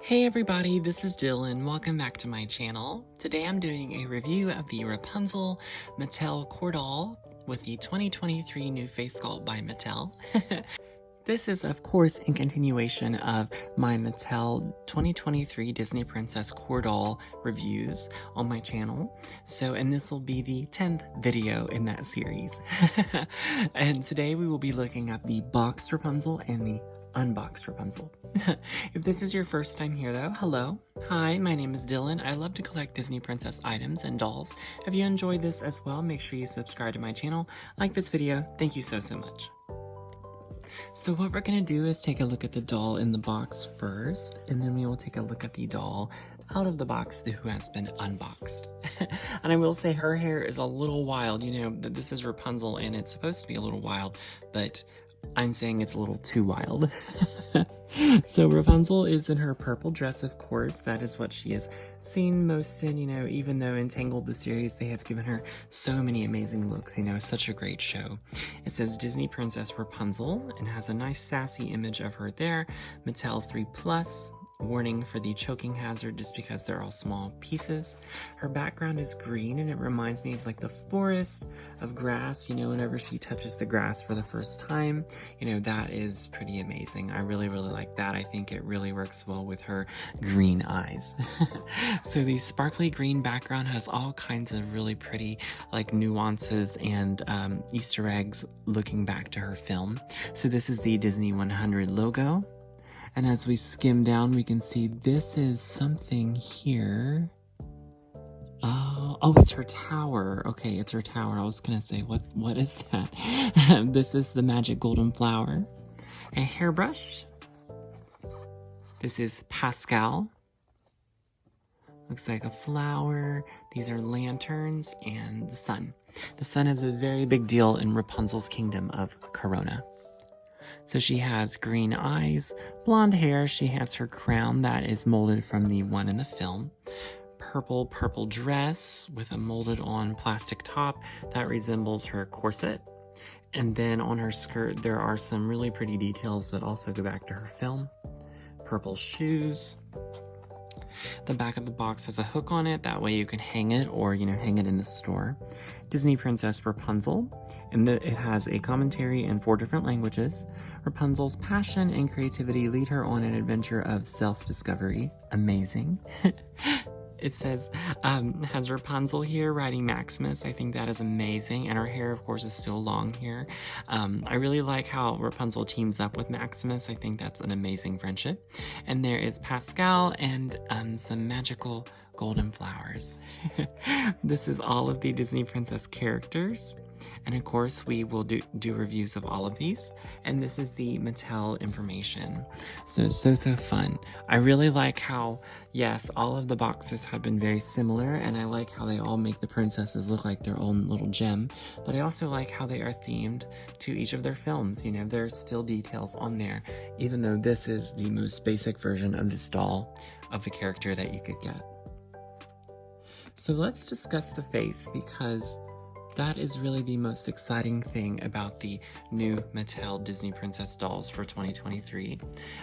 Hey everybody, this is Dylan. Welcome back to my channel. Today I'm doing a review of the Rapunzel Mattel core doll with the 2023 new face sculpt by Mattel. This is, of course, in continuation of my Mattel 2023 Disney Princess core doll reviews on my channel. And this will be the 10th video in that series. And today we will be looking at the boxed Rapunzel and the unboxed Rapunzel. If this is your first time here though, hello. Hi, my name is Dylan. I love to collect Disney Princess items and dolls. If you enjoyed this as well, make sure you subscribe to my channel, like this video. Thank you so much. So what we're gonna do is take a look at the doll in the box first, and then we will take a look at the doll out of the box who has been unboxed. And I will say her hair is a little wild. You know, this is Rapunzel and it's supposed to be a little wild, but I'm saying it's a little too wild. So Rapunzel is in her purple dress, of course. That is what she is seen most in, you know, even though in Tangled the series, they have given her so many amazing looks, you know, such a great show. It says Disney Princess Rapunzel and has a nice sassy image of her there. Mattel 3+. Warning for the choking hazard just because they're all small pieces. Her background is green and it reminds me of like the forest of grass, you know, whenever she touches the grass for the first time. You know, that is pretty amazing. I really like that. I think it really works well with her green eyes. So the sparkly green background has all kinds of really pretty like nuances and Easter eggs looking back to her film. So this is the Disney 100 logo. And as we skim down, we can see this is something here. Oh, it's her tower. Okay, it's her tower. I was gonna say, what is that? This is the magic golden flower. A hairbrush. This is Pascal. Looks like a flower. These are lanterns and the sun. The sun is a very big deal in Rapunzel's kingdom of Corona. So she has green eyes, blonde hair, she has her crown that is molded from the one in the film. Purple dress with a molded on plastic top that resembles her corset. And then on her skirt there are some really pretty details that also go back to her film. Purple shoes. The back of the box has a hook on it, that way you can hang it or, you know, hang it in the store. Disney Princess Rapunzel, and it has a commentary in 4 different languages. Rapunzel's passion and creativity lead her on an adventure of self-discovery. Amazing. It says, has Rapunzel here riding Maximus. I think that is amazing. And her hair, of course, is still long here. I really like how Rapunzel teams up with Maximus. I think that's an amazing friendship. And there is Pascal and some magical golden flowers. This is all of the Disney Princess characters. And of course, we will do reviews of all of these. And this is the Mattel information. So fun. I really like how, yes, all of the boxes have been very similar, and I like how they all make the princesses look like their own little gem. But I also like how they are themed to each of their films. You know, there are still details on there, even though this is the most basic version of this doll of the character that you could get. So let's discuss the face, because that is really the most exciting thing about the new Mattel Disney Princess dolls for 2023.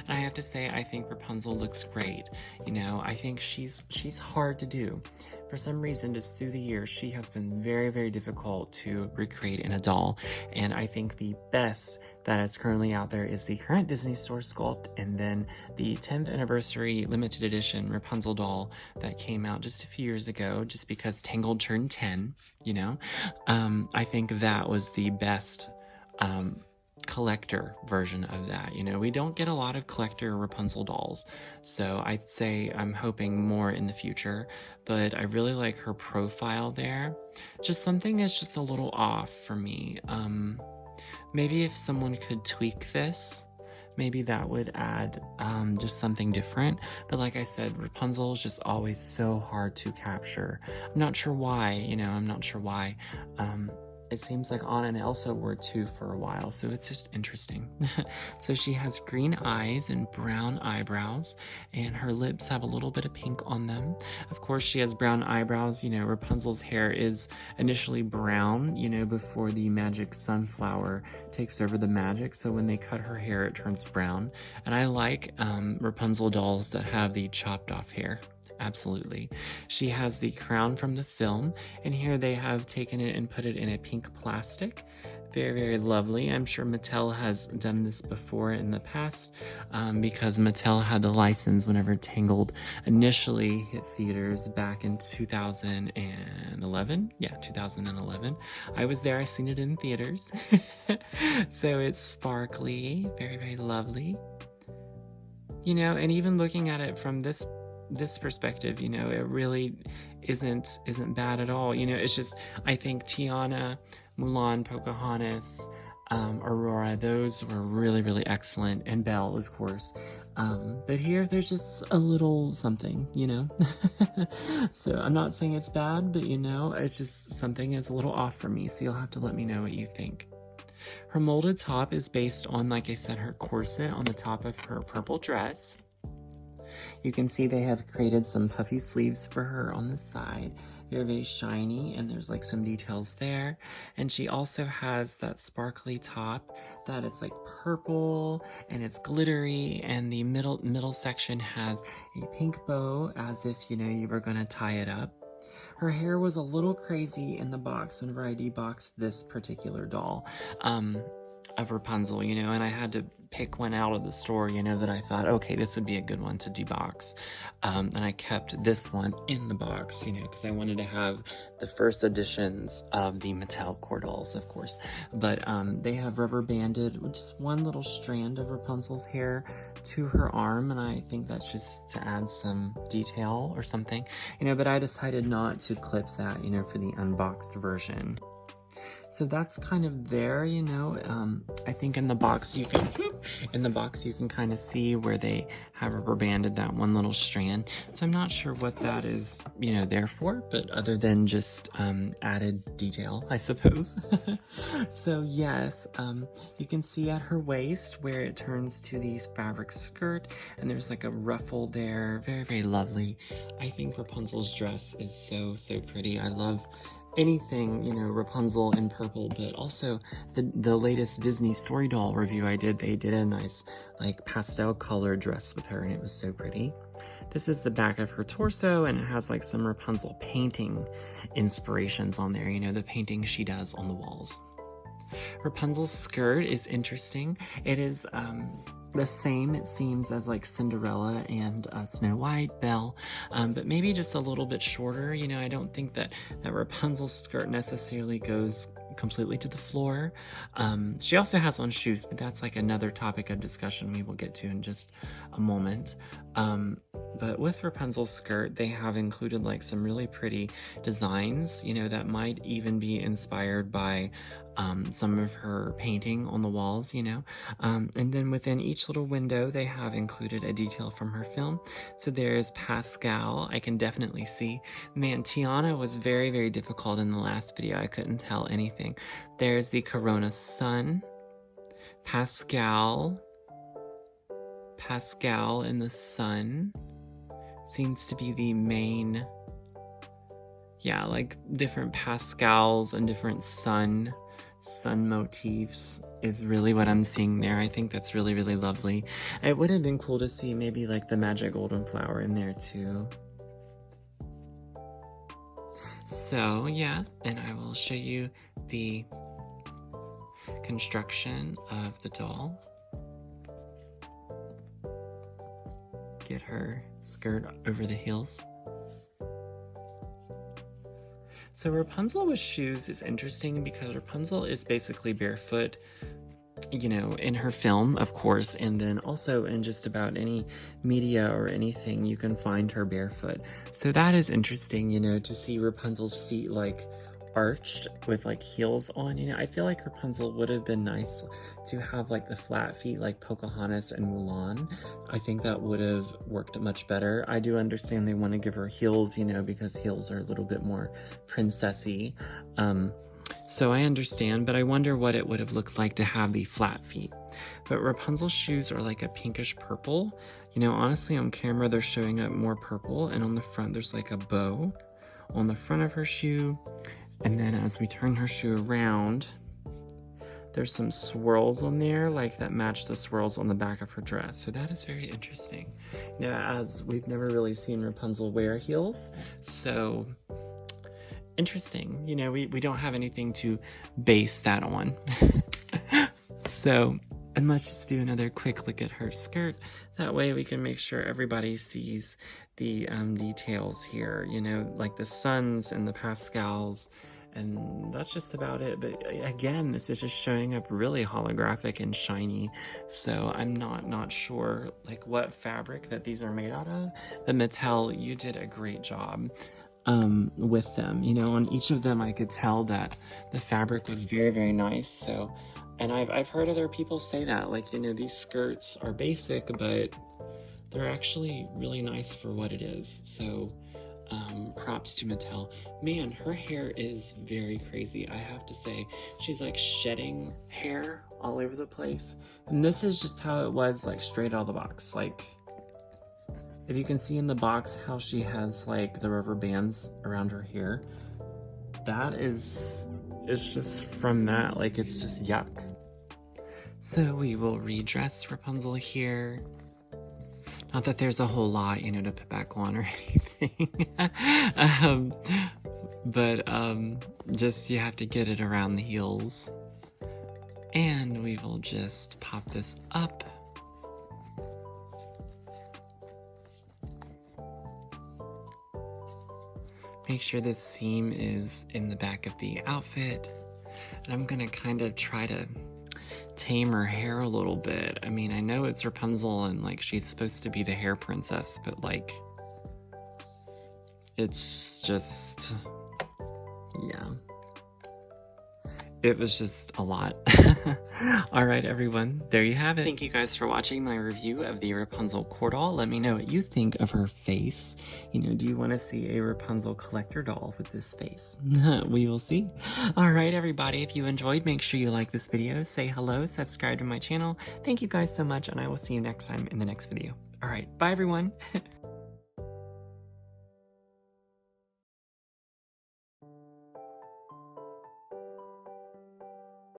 And I have to say, I think Rapunzel looks great. You know, I think she's hard to do. For some reason, just through the years, she has been very difficult to recreate in a doll. And I think the best that is currently out there is the current Disney Store sculpt, and then the 10th anniversary limited edition Rapunzel doll that came out just a few years ago, just because Tangled turned 10, you know? I think that was the best collector version of that. You know, we don't get a lot of collector Rapunzel dolls, so I'd say I'm hoping more in the future, but I really like her profile there. Just something is just a little off for me. Maybe if someone could tweak this, maybe that would add just something different. But like I said, Rapunzel is just always so hard to capture. I'm not sure why, you know, I'm not sure why. it seems like Anna and Elsa were too for a while, so it's just interesting. So she has green eyes and brown eyebrows, and her lips have a little bit of pink on them. Of course, she has brown eyebrows. You know, Rapunzel's hair is initially brown, you know, before the magic sunflower takes over the magic. So when they cut her hair, it turns brown. And I like Rapunzel dolls that have the chopped off hair. Absolutely. She has the crown from the film, and here they have taken it and put it in a pink plastic. Very, very lovely. I'm sure Mattel has done this before in the past, because Mattel had the license whenever Tangled initially hit theaters back in 2011. Yeah, 2011. I was there. I seen it in theaters. So it's sparkly, very, very lovely. You know, and even looking at it from this perspective, you know, it really isn't bad at all. You know, it's just, I think Tiana, Mulan, Pocahontas, Aurora, those were really, really excellent, and Belle, of course. But here, there's just a little something, you know. So I'm not saying it's bad, but you know, it's just something that's a little off for me, so you'll have to let me know what you think. Her molded top is based on, like I said, her corset on the top of her purple dress. You can see they have created some puffy sleeves for her on the side. They're very shiny, and there's like some details there. And she also has that sparkly top that it's like purple and it's glittery, and the middle section has a pink bow as if, you know, you were gonna tie it up. Her hair was a little crazy in the box whenever I deboxed this particular doll of Rapunzel, you know, and I had to pick one out of the store, you know, that I thought, okay, this would be a good one to debox. And I kept this one in the box, you know, because I wanted to have the first editions of the Mattel core dolls, of course. But they have rubber banded just one little strand of Rapunzel's hair to her arm, and I think that's just to add some detail or something, you know, but I decided not to clip that, you know, for the unboxed version. So that's kind of there, you know. I think in the box you can kind of see where they have rubber banded that one little strand. So I'm not sure what that is, you know, there for, but other than just added detail, I suppose. So yes, you can see at her waist where it turns to the fabric skirt, and there's like a ruffle there. Very, very lovely. I think Rapunzel's dress is so, so pretty. I love anything, you know, Rapunzel in purple, but also the latest Disney story doll review I did, they did a nice like pastel color dress with her, and it was so pretty. This is the back of her torso, and it has like some Rapunzel painting inspirations on there, you know, the painting she does on the walls. Rapunzel's skirt is interesting. It is the same, it seems, as like Cinderella and Snow White, Belle, but maybe just a little bit shorter. You know, I don't think that Rapunzel's skirt necessarily goes completely to the floor. She also has on shoes, but that's like another topic of discussion we will get to in just a moment. But with Rapunzel's skirt, they have included like some really pretty designs, you know, that might even be inspired by some of her painting on the walls, you know. And then within each little window, they have included a detail from her film. So there's Pascal. I can definitely see. Man, Tiana was very, very difficult in the last video. I couldn't tell anything. There's the Corona sun. Pascal in the sun seems to be the main, yeah, like different Pascals and different sun motifs is really what I'm seeing there. I think that's really, really lovely. It would have been cool to see maybe like the magic golden flower in there too. So yeah, and I will show you the construction of the doll. Get her skirt over the heels. So Rapunzel with shoes is interesting because Rapunzel is basically barefoot, you know, in her film, of course, and then also in just about any media or anything you can find her barefoot. So that is interesting, you know, to see Rapunzel's feet like arched with like heels on. You know, I feel like Rapunzel would have been nice to have like the flat feet like Pocahontas and Mulan. I think that would have worked much better. I do understand they want to give her heels, you know, because heels are a little bit more princessy. So I understand, but I wonder what it would have looked like to have the flat feet. But Rapunzel's shoes are like a pinkish purple. You know, honestly, on camera, they're showing up more purple, and on the front, there's like a bow on the front of her shoe. And then as we turn her shoe around, there's some swirls on there, like that match the swirls on the back of her dress. So that is very interesting. You know, as we've never really seen Rapunzel wear heels, so interesting. You know, we don't have anything to base that on. So, and let's just do another quick look at her skirt. That way we can make sure everybody sees the details here, you know, like the suns and the pascals. And that's just about it. But again, this is just showing up really holographic and shiny. So I'm not sure like what fabric that these are made out of. But Mattel, you did a great job with them. You know, on each of them I could tell that the fabric was very, very nice. So, and I've heard other people say that, like, you know, these skirts are basic, but they're actually really nice for what it is. So props to Mattel. Man, her hair is very crazy, I have to say. She's like shedding hair all over the place. And this is just how it was, like straight out of the box. Like, if you can see in the box how she has like the rubber bands around her hair, that is, it's just from that, like it's just yuck. So we will redress Rapunzel here. Not that there's a whole lot, you know, to put back on or anything. But just you have to get it around the heels. And we will just pop this up. Make sure the seam is in the back of the outfit. And I'm gonna kind of try to tame her hair a little bit. I mean, I know it's Rapunzel and like she's supposed to be the hair princess, but like it's just, yeah, it was just a lot. All right, everyone, there you have it. Thank you guys for watching my review of the Rapunzel core doll. Let me know what you think of her face. You know, do you want to see a Rapunzel collector doll with this face? We will see. All right, everybody, if you enjoyed, make sure you like this video, say hello, subscribe to my channel. Thank you guys so much, and I will see you next time in the next video. All right, bye, everyone.